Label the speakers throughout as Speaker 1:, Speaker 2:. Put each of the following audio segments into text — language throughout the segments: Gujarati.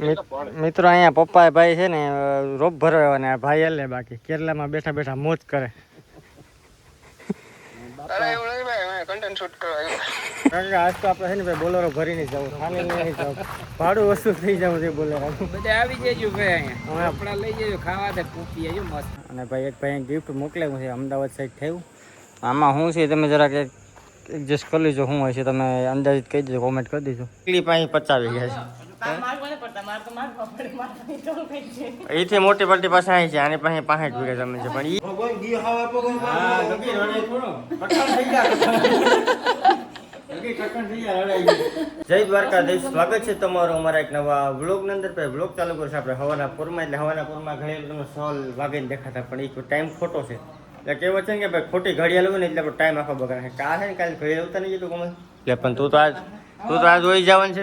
Speaker 1: મિત્રો અહીંયા પપ્પા ભાઈ છે ને રોપ ભરવા ને ભાઈ એટલે બાકી કેરલામાં બેઠા બેઠા મોજ કરે. આજ તો આપણે છે ને ભાઈ બોલેરો ભરીને જવું, ખાલી નહીં જવું, ભાડું વસ્તુ થઈ જવું છે બોલેરો.
Speaker 2: બધા આવી જજો ભાઈ, અહીંયા આપણા લઈ જજો ખાવા દે પૂપી આવજો મસ્ત.
Speaker 1: અને ભાઈ એક ભાઈ ગિફ્ટ મોકલેલું છે અમદાવાદ સાઈડ થયું. આમાં શું છે તમે જરાક એડજસ્ટ કરી લેજો, શું હોય છે તમે અંદાજિત કહી દેજો, કોમેન્ટ કરી દેજો. એટલી પાસે 50 ગયા છે. એથી મોટી પટ્ટી પાસે આવી છે, આની પાસે 65 વીઘા જમીન છે. પણ જય દ્વારકાધીશ, સ્વાગત છે તમારું અમારા એક નવા વ્લોગ ની અંદર. વ્લોગ ચાલુ કરશે આપણે હવાના પૂરમાં. એટલે હવાના પૂરમાં ઘણી તમને સોલ વાગીને દેખાતા, પણ એ ટાઈમ ખોટો છે. એટલે કેવું છે કે ભાઈ ખોટી ઘડિયાળ હોય ને એટલે ટાઈમ આખો બગાડે. કા છે ને કાલે ઘડિયાળ આવતા નહીં જતું કોમે. એટલે પણ તું તો આજ હોઈ જવાનું છે.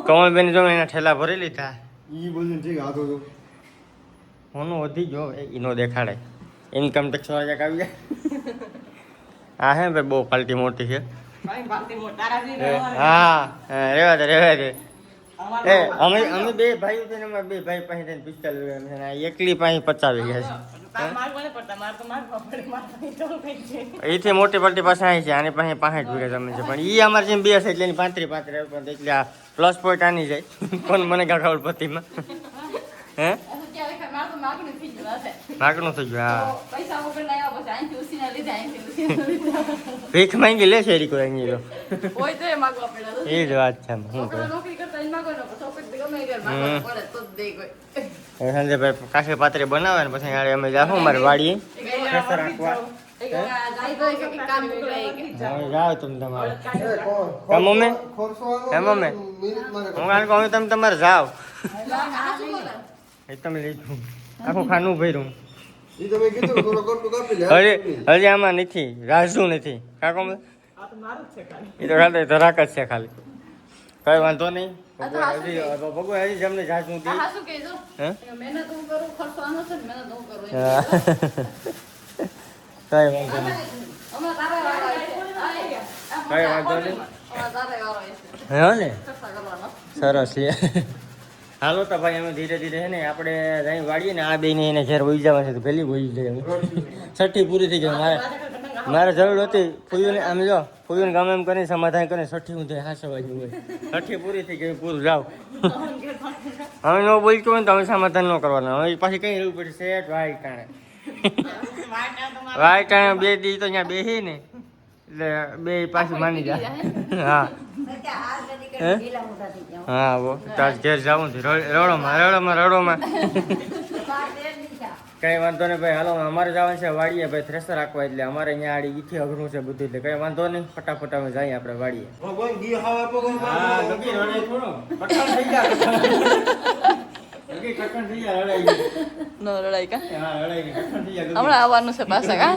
Speaker 1: કમલબેન જો એના ઠેલા ભરી લીધા. હોનું વધી ગયો એનો દેખાડે. ઇન્કમ ટેક્સ વાળા આવી જાય. હા હે ભાઈ બહુ પાલટી મોટી છે. હા રેવા દે. અમે બે ભાઈઓ છે ને, અમારા બે ભાઈ પાસે 45 વીઘા છે, એકલી પાસે 50 વીઘા છે. એથી મોટી પાલટી પાસે આવી છે, આની પાસે 65 વીઘા જમીન છે. પણ એ અમારે જેમ બે છે એટલે એની 35 એટલે આ પ્લસ પોઈન્ટ આની જાય. કોણ મને ખબર પતિમાં હે માગણું થઈ ગયું. ભીખ માંગી લે શેરી કોઈ અહીં એ જ વાત છે. શું કરે સંજયભાઈ કાશી પાત્રી બનાવે ને પછી અમે જાઉં મારે વાડીએ રાખવા. જાઓ તમે તમારે મમ્મી હું કારણ કહું તમે તમારે જાઓ. એ તમે લઈ આખું ખાનું ભર્યું. હજી આમાં નથી, રાજુ નથી કાકો. એ તો ખાલી ધરાક જ છે ખાલી, કઈ વાંધો નહીં. ભગવાન હજી જમને જાજુ દે. કઈ વાંધો નહીં, કઈ વાંધો નહીં. હે ને સરસ લે. હાલો તો ભાઈ અમે ધીરે ધીરે છે ને આપણે જઈ વાળીએ ને આ બે ને એને ઘેર વહી જવા છે તો પહેલી વહી જાય. છઠ્ઠી પૂરી થઈ ગઈ. મારે જરૂર હતી ફૂયુને આમ જો ફૂયુને ગમે એમ કરીને સમાધાન કરીને છઠ્ઠી હું હા સવાય હોય. છઠ્ઠી પૂરી થઈ ગઈ, પૂરું જાવ. હવે ન બોલતું હોય ને તો અમે સમાધાન ન કરવાનું. હવે પાછી કઈ રહેવું પડશે સેટ વાય ટાણે. વાય ટાણે બે દી તો ત્યાં બેસી ને એટલે બે પાછું માની જાય. હા હા તાજ ઘેર જવું છે. રડોમાં કઈ વાંધો નહીં ભાઈ. હાલો અમારે જવાનું છે વાડીએ ભાઈ થ્રેસર રાખવા. એટલે અમારે અહીંયા આડી ઈથી અઘરું છે બધું. એટલે કઈ વાંધો નહીં, ફટાફટ અમે જઈએ આપણે વાડીએ.
Speaker 3: હમણાં આવવાનું છે પાછા કા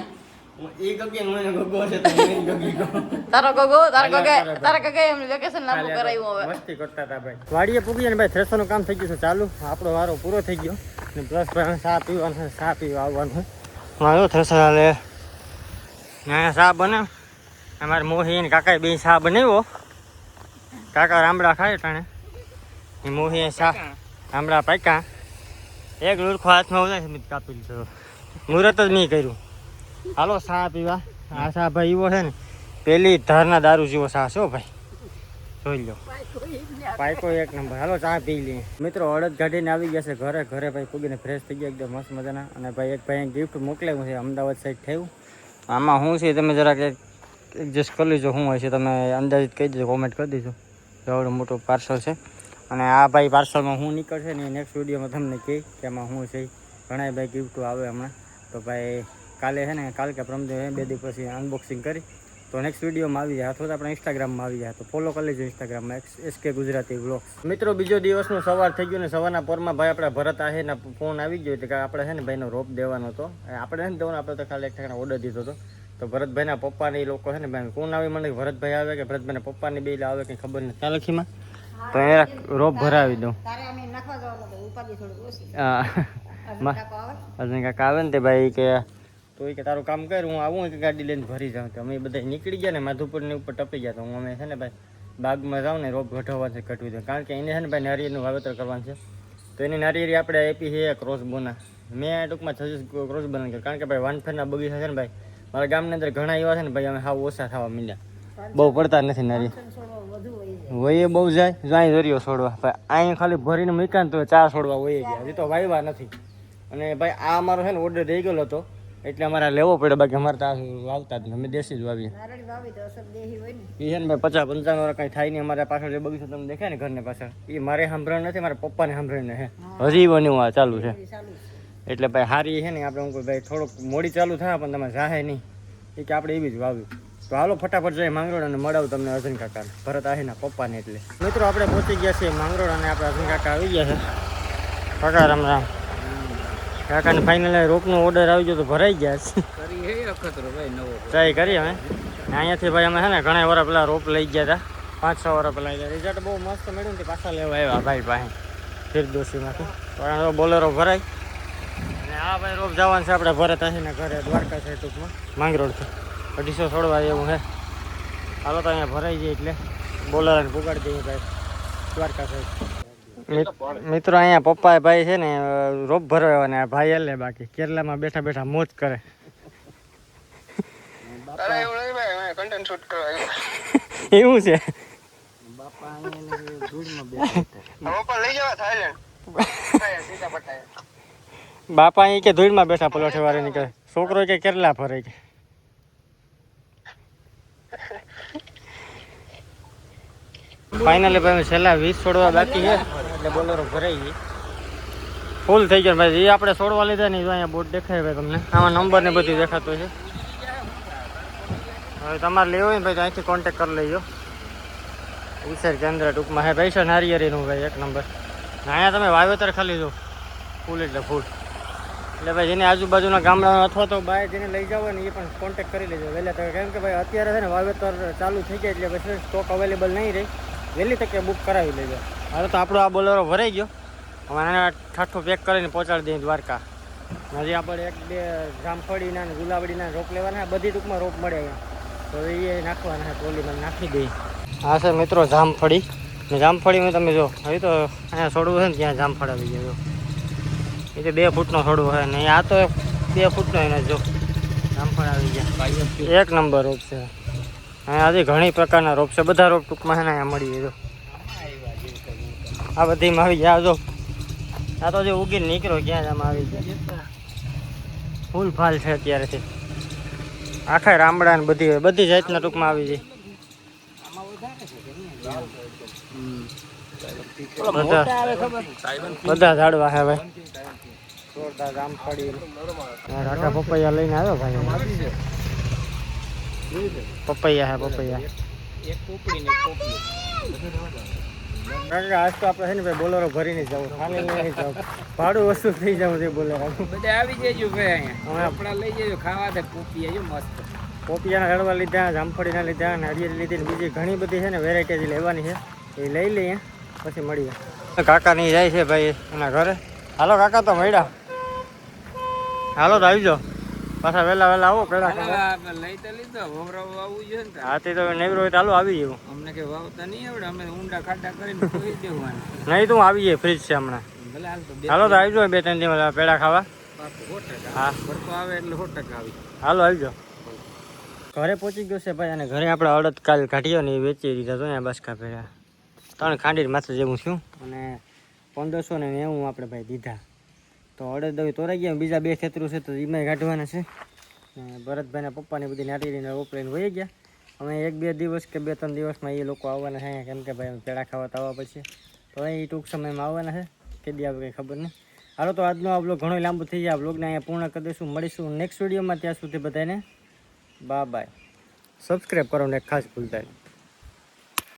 Speaker 1: વાડીએ પૂગીએ ને ભાઈ થ્રેસર નું કામ થઈ ગયું છે ચાલુ. આપણો વારો પૂરો થઈ ગયો. પ્લસ ચા પીવાનું, ચા પીવા આવવાનું. મારો થ્રેસર હાલે ચા બને. અમારે મોહી ને કાકા બે ચા બનાવ્યો. કાકા રામડા ખાય ટાણે, મોહી ચા રામડા પાક્યા. એક લુરખો હાથમાં ઉદાય કાપી લીધો. મુહૂર્ત જ નહીં કર્યું. હાલો ચા પીવા. આ ચા ભાઈ એવો છે ને પેલી ધારના દારૂ જેવો ચા છો ભાઈ, જોઈ લો. પાઈકો એક નંબર. હાલો ચા પી લઈએ. મિત્રો અડદ કાઢીને આવી ગયા છે ઘરે ભાઈ પૂગીને ફ્રેશ થઈ ગયા એકદમ મસ્ત મજાના. અને ભાઈ એક ભાઈ ગિફ્ટ મોકલેલું છે અમદાવાદ સાઈડ થયું. આમાં શું છે તમે જરાક એડજસ્ટ કરી લેજો, શું હોય છે તમે અંદાજિત કહી દેજો, કોમેન્ટ કરી દેજો. એવડું મોટું પાર્સલ છે. અને આ ભાઈ પાર્સલમાં શું નીકળશે ને નેક્સ્ટ વિડીયોમાં તમને કહી કે એમાં શું છે. ઘણા ભાઈ ગિફ્ટો આવે હમણાં તો ભાઈ કાલે છે ને કાલ કે પ્રમદે 2 દિવસ પછી અનબોક્સિંગ કરી તો નેક્સ્ટ વિડીયોમાં આવી જાય, અથવા તો આપણે ઇન્સ્ટાગ્રામમાં આવી જાય તો ફોલો કરી લેજો ઇન્સ્ટાગ્રામમાં SK ગુજરાતી વ્લોગ્સ. મિત્રો બીજો દિવસનું સવાર થઈ ગયું ને સવારના પોરમાં ભાઈ આપણે ભરત આહેના ફોન આવી ગયો એટલે કે આપણે છે ને ભાઈનો રોપ દેવાનો હતો. આપણે છે ને દેવાનો આપણે તો ખાલી એક ઠેકાણા ઓર્ડર દીધો હતો. તો ભરતભાઈના પપ્પાને એ લોકો છે ને ભાઈ કોણ આવે મને ભરતભાઈ આવે કે ભરતભાઈના પપ્પાને બે આવે કંઈ ખબર નથી તાલખીમાં. તો એ રોપ ભરાવી દઉં. હા કાકા આવે ને તે ભાઈ કે તો કે તારું કામ કર, હું આવું કે ગાડી લઈને ભરી જાઉં. તો અમે બધા નીકળી ગયા ને માધુપુરની ઉપર ટપી ગયા. તો હું અમે છે ને ભાઈ બાગમાં જાઉં ને રોપ ઘટાડવા છે ઘટવી દે, કારણ કે એને છે ને ભાઈ નારિયેળનું વાવેતર કરવાનું છે. તો એની નારિયેળી આપણે આપી છે ક્રોસ બોના. મેં ટૂંકમાં સજેસ્ટ ક્રોસ બોના કર્યું, કારણ કે ભાઈ વાનફેરના બગીચા છે ને ભાઈ મારા ગામની અંદર ઘણા એવા છે ને ભાઈ અમે હાવ ઓછા થવા માંડ્યા, બહુ પડતા નથી નારિયેળ વયે બહુ જાય જાય દરિયો છોડવા. ભાઈ અહીંયા ખાલી ભરીને મૂક્યા ને તો 4 છોડવા વયે ગયા, હજી તો વાવ્યા નથી. અને ભાઈ આ અમારો છે ને ઓર્ડર દઈ ગયેલો હતો એટલે અમારે લેવો પડે, બાકી અમારે ત્યાં વાવતા જ નહીં, અમે દેશી જ વાવીએ. એ છે ને ભાઈ 50-55 કંઈ થાય નહીં. અમારા પાછળ જે બગીચો તમને દેખાય ને ઘરની પાછળ, એ મારે સાંભળવાનું નથી, મારા પપ્પાને સાંભળીને હે હજી બન્યું આ ચાલુ છે. એટલે ભાઈ હારી છે ને આપણે હું ભાઈ થોડુંક મોડી ચાલુ થાય પણ તમે જાહે નહીં એ કે આપણે એવી જ વાવ્યું. તો હાલો ફટાફટ જઈએ માંગરોળ અને મળાવું તમને અર્જુન કાકાને, ભરત આહીના પપ્પાને. એટલે મિત્રો આપણે પહોંચી ગયા છીએ માંગરોળ અને આપણે અર્જુન કાકા આવી ગયા છે. કાકા રામ રામ. કાકાને ફાઇનલ રોપનો ઓર્ડર આવી ગયો તો ભરાઈ ગયા છે. ટ્રાય કરી અમે અહીંયાથી ભાઈ અમે છે ને ઘણા વર્ષ પહેલાં રોપ લઈ ગયા હતા, 5-6 વર્ષ પહેલાં. રિઝલ્ટ બહુ મસ્ત મળ્યું ને પાછા લેવા આવ્યા ભાઈ પાસે ફિરદોશીમાંથી. પણ બોલેરો ભરાય અને આ ભાઈ રોપ જવાનું છે આપણે ભરત આહીને ઘરે, દ્વારકા છે ટૂંકમાં માંગરોળથી 250 છોડવા એવું છે. હાલો તો અહીંયા ભરાઈ જાય એટલે બોલેરોને પુગાડી દઈએ ભાઈ દ્વારકા સાઈડ. મિત્રો અહીંયા પપ્પા ભાઈ છે ને રોપ ભરવા ને ભાઈ એટલે બાકી કેરલામાં બેઠા બેઠા મોજ કરે. એવું છે બાપા અહીં કે ધૂળમાં બેઠા પલોઠે વાળે નીકળે, છોકરો કે કેરલા ફરે કે. ફાઇનલી ભાઈ છેલ્લા 20 છોડવા બાકી છે એટલે બોલેરો ભરાઈ ગઈ, ફૂલ થઈ ગયો ભાઈ. એ આપણે છોડવા લીધા ને અહીંયા બોર્ડ દેખાય ભાઈ તમને, આમાં નંબર ને બધું દેખાતો છે. હવે તમારે લેવો હોય ને ભાઈ તો અહીંથી કોન્ટેક્ટ કરી લેજો. ઉછેર કેન્દ્ર ટૂંકમાં હે ભાઈ છે નારિયેળીનું ભાઈ 1 નંબર. અહીંયા તમે વાવેતર ખાલી જો ફૂલ એટલે ફૂલ. એટલે ભાઈ જેને આજુબાજુના ગામડાનો અથવા તો બહાર જેને લઈ જાવ ને એ પણ કોન્ટેક્ટ કરી લેજો વહેલા તકે, કેમ કે ભાઈ અત્યારે છે ને વાવેતર ચાલુ થઈ જાય એટલે પછી સ્ટોક અવેલેબલ નહીં રહી, વહેલી તકે બુક કરાવી લેજો. હવે તો આપણો આ બોલેરો ભરાઈ ગયો, હવે આને ઠાઠું પેક કરીને પહોંચાડી દઈએ દ્વારકા. હજી આપણે 1-2 જામફળીના ને ગુલાબડીના રોપ લેવાના, બધી ટૂંકમાં રોપ મળે અહીંયા, તો એ નાખવાના ટ્રોલીમાં નાખી દઈએ. હા સર મિત્રો જામફળી ને જામફળીમાં તમે જો હવે તો અહીંયા છોડવું છે ને ત્યાં જામફળ આવી જાય. એ તો 2 ફૂટનો છોડવો છે ને આ તો 2 ફૂટનો એને જો જામફળ આવી ગયા. 1 નંબર રોપ છે. અહીંયા હજી ઘણી પ્રકારના રોપ છે, બધા રોપ ટૂંકમાં છે ને અહીંયા મળી જાય. આ બધીમાં આવી ગયા જો, આ તો જે ઉગીને નીકળ્યો ક્યાં જ આમાં આવી ગયા, ફૂલ ફાલ છે અત્યારેથી. આખા રામડા ને બધી જાતના ટૂંકમાં આવી જાય. બધા ઝાડવા હે ભાઈ, જોરદાર જામફળી. કાકા પપૈયા લઈને આવ્યો ભાઈ, પપૈયા હે પપૈયા. આજ તો આપણે છે ને ભાઈ બોલેરો ભરીને જવું, ખાલી નહીં જવું, ભાડું વસૂલ થઈ જવું છે બોલેરો.
Speaker 2: બધા આવી જજો ભાઈ અહીંયા આપણા લઈ જજો ખાવા દે. પોપિયા જો મસ્ત
Speaker 1: પોપિયાના રડવા લીધા, જામફળીના લીધા, નારિયેળ લીધી, બીજી ઘણી બધી છે ને વેરાયટી લેવાની છે, એ લઈ લઈએ પછી મળીએ. કાકાની જાય છે ભાઈ એના ઘરે. હાલો કાકા તો મળ્યા, હાલો તો આવી જાઓ પાછા વહેલા આવો પેલા
Speaker 2: લઈ તો લીધો વાવવું જોઈએ ને.
Speaker 1: હાથી તો નેવરો હોય તો હાલો આવી જવું.
Speaker 2: અમને કે વાવતા નહીં આવડે, અમે ઊંડા ખાડા કરીને ખોઈ દેવાનું.
Speaker 1: નહીં તો આવી જાય, ફ્રીજ છે હમણાં. હાલો તો આવી જાઓ 2-3 દિવસ પેડા ખાવા. હા
Speaker 2: ભરતો આવે એટલે 100% આવી.
Speaker 1: હાલો આવી જાઓ. ઘરે પહોંચી ગયો છે ભાઈ, અને ઘરે આપણે અડદ કાલ કાઢ્યો ને એ વેચી દીધા. તો અહીંયા બસકા પેડા 3 ખાંડી માથે જેવું છું, અને 1590 આપણે ભાઈ દીધા. તો અડદ તોરાઈ ગયા, બીજા 2 ખેતરું છે તો એમાં કાઢવાના છે. ભરતભાઈના પપ્પાની બધી નાટીને રોપ લઈને વહી ગયા. અમે 1-2 દિવસ કે 2-3 દિવસમાં એ લોકો આવવાના છે, કેમ કે ભાઈ પેડા ખાવા તો આવવા પછી. તો એ ટૂંક સમયમાં આવવાના છે, કે દી આવે કંઈ ખબર નહીં. હાલો તો આજનો આ બ્લોગ ઘણો લાંબુ થઈ જાય, આ બ્લોગને અહીંયા પૂર્ણ કરી દઈશું. મળીશું નેક્સ્ટ વિડીયોમાં, ત્યાં સુધી બધાને બાય. સબસ્ક્રાઈબ કરવાનું ખાસ ભૂલતા નહીં.